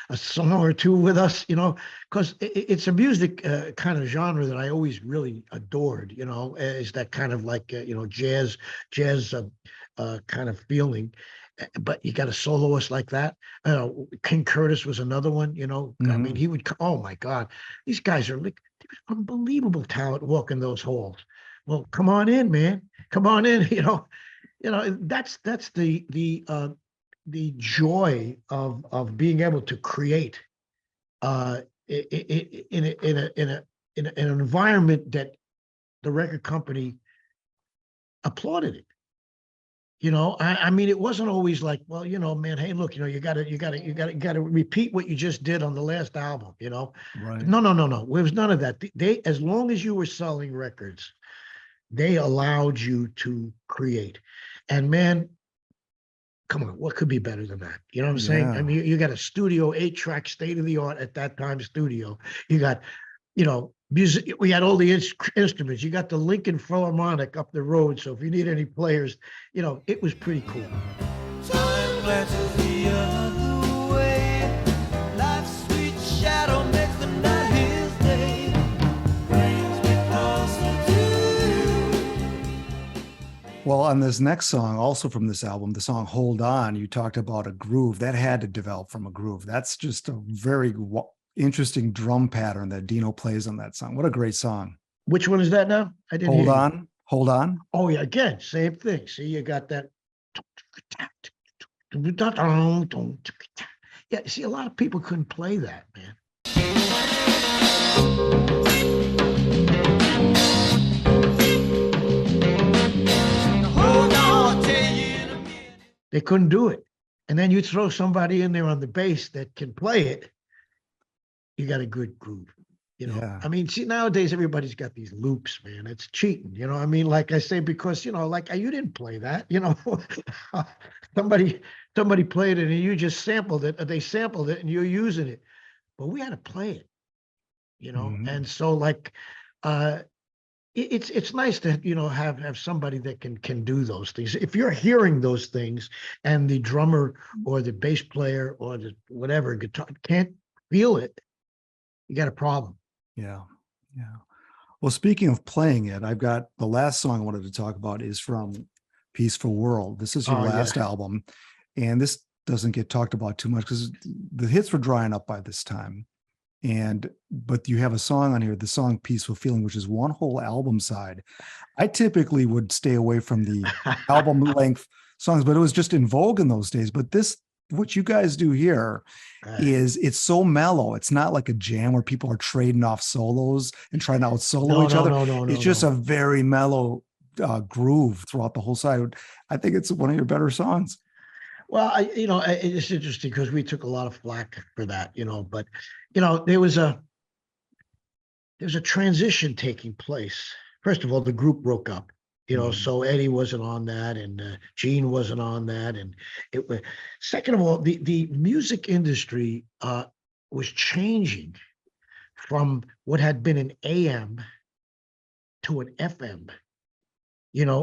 a song or two with us, because it's a music kind of genre that I always really adored, is that kind of like jazz kind of feeling. But you got a soloist like that. King Curtis was another one. I mean, Mhm. he would. Oh my God, these guys are like unbelievable talent walking those halls. Well, come on in, man. Come on in. That's the joy of being able to create in an environment that the record company applauded it. I mean, it wasn't always like, well, man, hey, look, you gotta repeat what you just did on the last album. Right. No, no, no, no. There was none of that. They, as long as you were selling records, they allowed you to create. And man, come on, what could be better than that? You know what I'm saying? I Yeah. mean, you got a studio, 8-track, state of the art at that time studio. You got, music. We had all the instruments. You got the Lincoln Philharmonic up the road. So if you need any players, it was pretty cool. Time glances the other way. Life's sweet shadow makes the night his day. Brings me closer to you. Well, on this next song, also from this album, the song Hold On, you talked about a groove that had to develop from a groove. That's just a very interesting drum pattern that Dino plays on that song. What a great song. Which one is that now? I didn't Hold hear you. On, Hold On. Oh, yeah, again, same thing. See, you got that. Yeah, see, a lot of people couldn't play that, man. Hold on, I'll tell you in a minute. They couldn't do it. And then you throw somebody in there on the bass that can play it, you got a good groove. Yeah. I mean, see, nowadays everybody's got these loops, man. It's cheating. I mean, like I say, because like you didn't play that. somebody played it and you just sampled it. Or they sampled it and you're using it, but we had to play it. Mhm. And so like, it's nice to have somebody that can do those things. If you're hearing those things and the drummer or the bass player or the whatever guitar can't feel it, you got a problem. Yeah. Yeah. Well, speaking of playing it, I've got the last song I wanted to talk about is from Peaceful World. This is your Oh yeah. last album, and this doesn't get talked about too much because the hits were drying up by this time. But you have a song on here, the song Peaceful Feeling, which is one whole album side. I typically would stay away from the album length songs, but it was just in vogue in those days. But what you guys do here is it's so mellow. It's not like a jam where people are trading off solos and trying to out solo each other. No, It's just a very mellow groove throughout the whole side. I think it's one of your better songs. Well, it's interesting because we took a lot of flack for that, but there was a transition taking place. First of all, the group broke up, so Eddie wasn't on that, and Gene wasn't on that, and it was. Second of all, the music industry was changing from what had been an AM to an FM,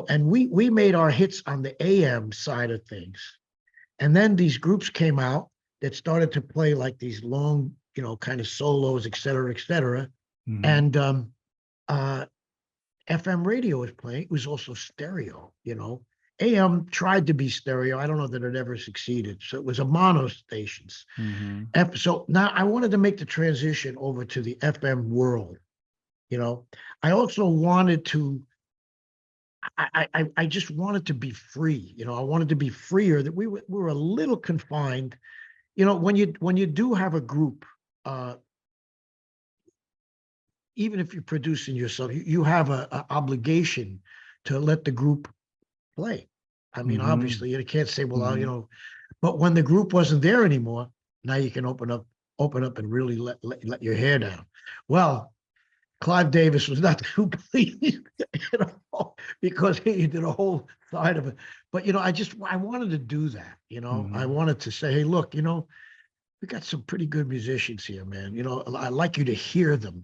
and we made our hits on the AM side of things. And then these groups came out that started to play like these long, kind of solos, et cetera, et cetera. Mhm. And FM radio was playing. It was also stereo, AM tried to be stereo. I don't know that it ever succeeded. So it was a mono stations. Mhm. So now I wanted to make the transition over to the FM world. I also wanted to I just wanted to be free. I wanted to be freer, that we were a little confined. When you do have a group, even if you're producing yourself, you have a obligation to let the group play. I mean, Mhm. obviously, you can't say, well, Mhm. But when the group wasn't there anymore, now you can open up and really let your hair down. Well, Clive Davis was not too pleased, because he did a whole side of it. But I wanted to do that. I wanted to say, hey, look, we got some pretty good musicians here, man. I'd like you to hear them.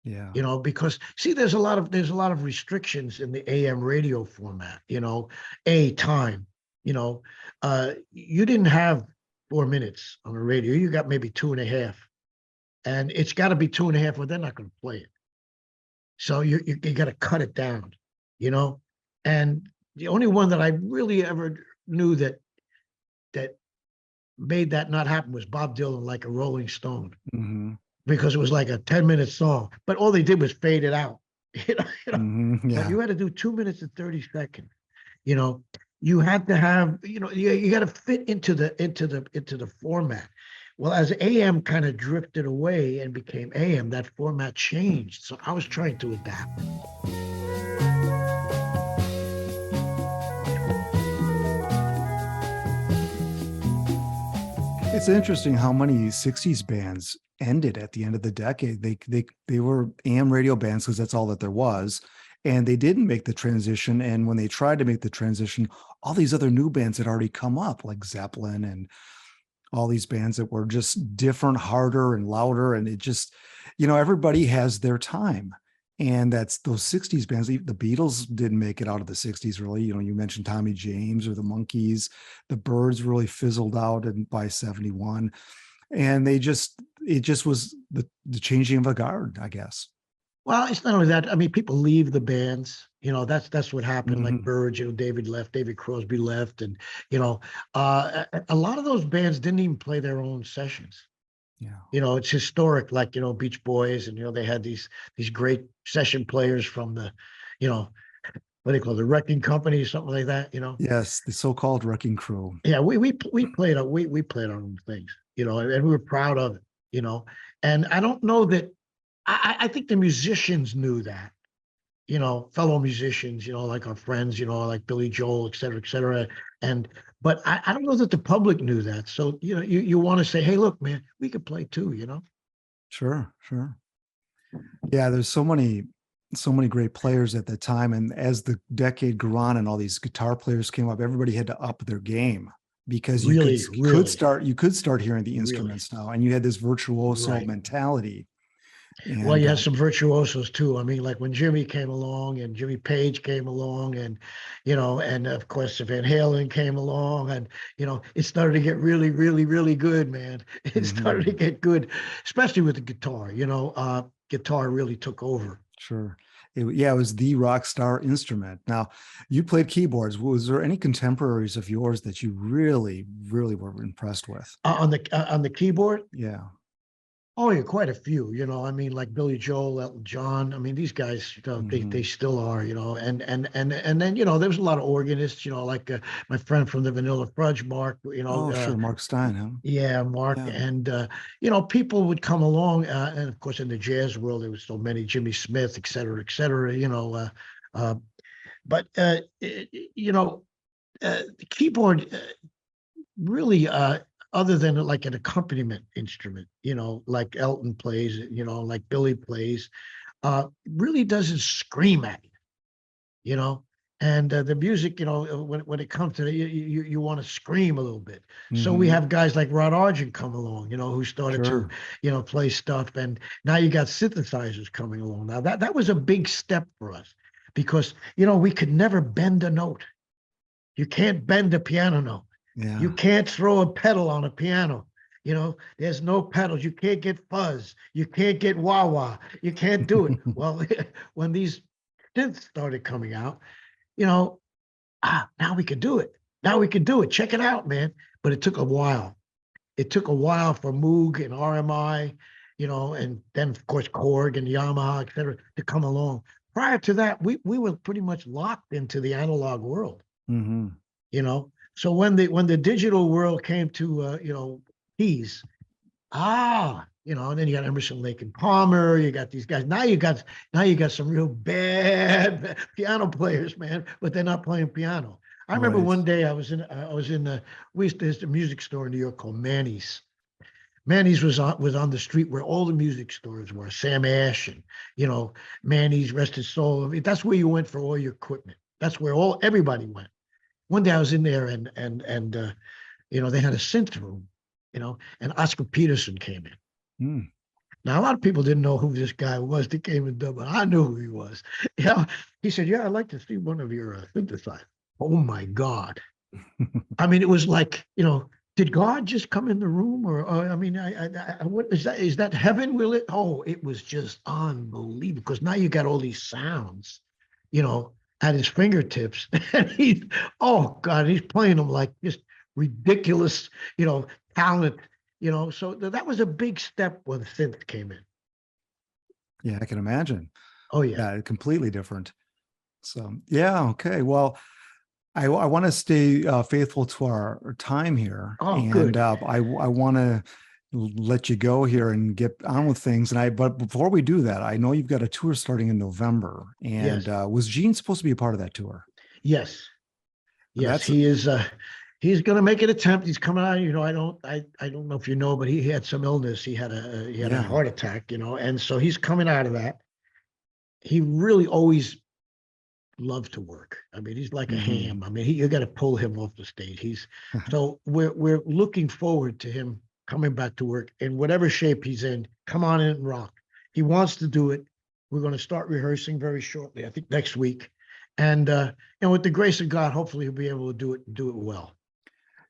Yeah. Because see, there's a lot of restrictions in the AM radio format. Time. You didn't have 4 minutes on the radio. You got maybe 2.5, and it's got to be 2.5, or they're not going to play it. So you got to cut it down, And the only one that I really ever knew that made that not happen was Bob Dylan, Like a Rolling Stone, because it was like a 10-minute song, but all they did was fade it out. But you had to do 2 minutes and 30 seconds. You had to have, you got to fit into the format. Well, as AM kind of drifted away and became AM, that format changed. So I was trying to adapt. It's interesting how many 60s bands ended at the end of the decade. They were AM radio bands because that's all that there was. And they didn't make the transition. And when they tried to make the transition, all these other new bands had already come up, like Zeppelin and all these bands that were just different, harder and louder. And it just, everybody has their time. And that's those 60s bands. The Beatles didn't make it out of the 60s, really. You mentioned Tommy James or the Monkees. The Byrds really fizzled out by 71. And it just was the changing of a guard, I guess. Well, it's not only that. I mean, people leave the bands. That's what happened. Like Byrds, David left, David Crosby left, and a lot of those bands didn't even play their own sessions. Yeah. It's historic, like Beach Boys, and they had these great session players from the, what do they call it, the Wrecking Company, or something like that. Yes, the so-called Wrecking Crew. Yeah, we played our own things, and we were proud of it, And I don't know that. I think the musicians knew that, fellow musicians, like our friends, like Billy Joel, et cetera, but I don't know that the public knew that. So, you want to say, hey, look, man, we could play too, Sure. Yeah, there's so many great players at that time. And as the decade grew on and all these guitar players came up, everybody had to up their game, because you could start hearing the instruments now, and you had this virtuoso mentality. And, well, you have some virtuosos too. I mean, like when Jimmy came along, and Jimmy Page came along, and and of course Van Halen came along, and it started to get really, really, really good, man. It started to get good, especially with the guitar. Guitar really took over. Sure. It was the rock star instrument. Now, you played keyboards. Was there any contemporaries of yours that you really, really were impressed with? On the keyboard? Yeah. Oh, yeah, quite a few, I mean, like Billy Joel, Elton John. I mean, these guys, they still are, and then, there was a lot of organists, like my friend from the Vanilla Fudge, Mark, sure. Mark Stein, huh? Yeah, Mark. Yeah. And, people would come along, and of course, in the jazz world, there was so many, Jimmy Smith, et cetera, but, the keyboard really, other than like an accompaniment instrument, like Elton plays, like Billy plays, really doesn't scream at you, and the music, when it comes to it, you want to scream a little bit. So we have guys like Rod Argent come along, who started to, play stuff, and now you got synthesizers coming along. Now that was a big step for us, because, we could never bend a note. You can't bend a piano note. Yeah. You can't throw a pedal on a piano. There's no pedals. You can't get fuzz. You can't get wah-wah. You can't do it. Well, when these synths started coming out, now we could do it. Now we could do it. Check it out, man. But it took a while. It took a while for Moog and RMI, and then, of course, Korg and Yamaha, et cetera, to come along. Prior to that, we were pretty much locked into the analog world, So when the digital world came to, keys, and then you got Emerson, Lake and Palmer, you got these guys. Now you got some real bad piano players, man, but they're not playing piano. I remember Right. one day I was in we used to, there's a music store in New York called Manny's. Manny's was on the street where all the music stores were. Sam Ash and Manny's, rest his soul. I mean, that's where you went for all your equipment. That's where everybody went. One day I was in there and they had a synth room, and Oscar Peterson came in. Mm. Now a lot of people didn't know who this guy was that came in, but I knew who he was. He said, "Yeah, I'd like to see one of your synthesizers." Oh my God! I mean, it was like, did God just come in the room, or I mean, what is that? Is that heaven? Will it? Oh, it was just unbelievable because now you got all these sounds, at his fingertips, and oh God, he's playing them like just ridiculous, talent, So that was a big step when synth came in. Yeah, I can imagine. Oh yeah. Yeah, completely different. So yeah, okay. Well, I want to stay faithful to our time here, Oh, and good. I want to let you go here and get on with things. But before we do that, I know you've got a tour starting in November, and Yes. was Gene supposed to be a part of that tour? Yes. Yes, That's he is. He's going to make an attempt. He's coming out. I don't know if you know, but he had some illness. He had a Yeah. heart attack. And so he's coming out of that. He really always loved to work. I mean, he's like a Mhm. ham. I mean, you got to pull him off the stage. So we're looking forward to him coming back to work in whatever shape he's in. Come on in and rock. He wants to do it. We're going to start rehearsing very shortly. I think next week. And with the grace of God, hopefully he'll be able to do it well.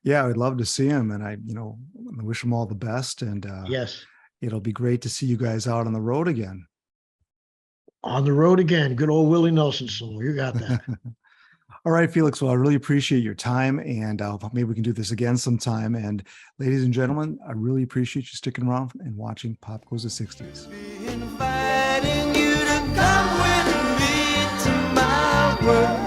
Yeah, I'd love to see him, and I wish him all the best. And Yes. it'll be great to see you guys out on the road again. On the road again. Good old Willie Nelson song. You got that. All right, Felix. Well, I really appreciate your time, and maybe we can do this again sometime. And ladies and gentlemen, I really appreciate you sticking around and watching Pop Goes the 60s. Inviting you to come with me to my world.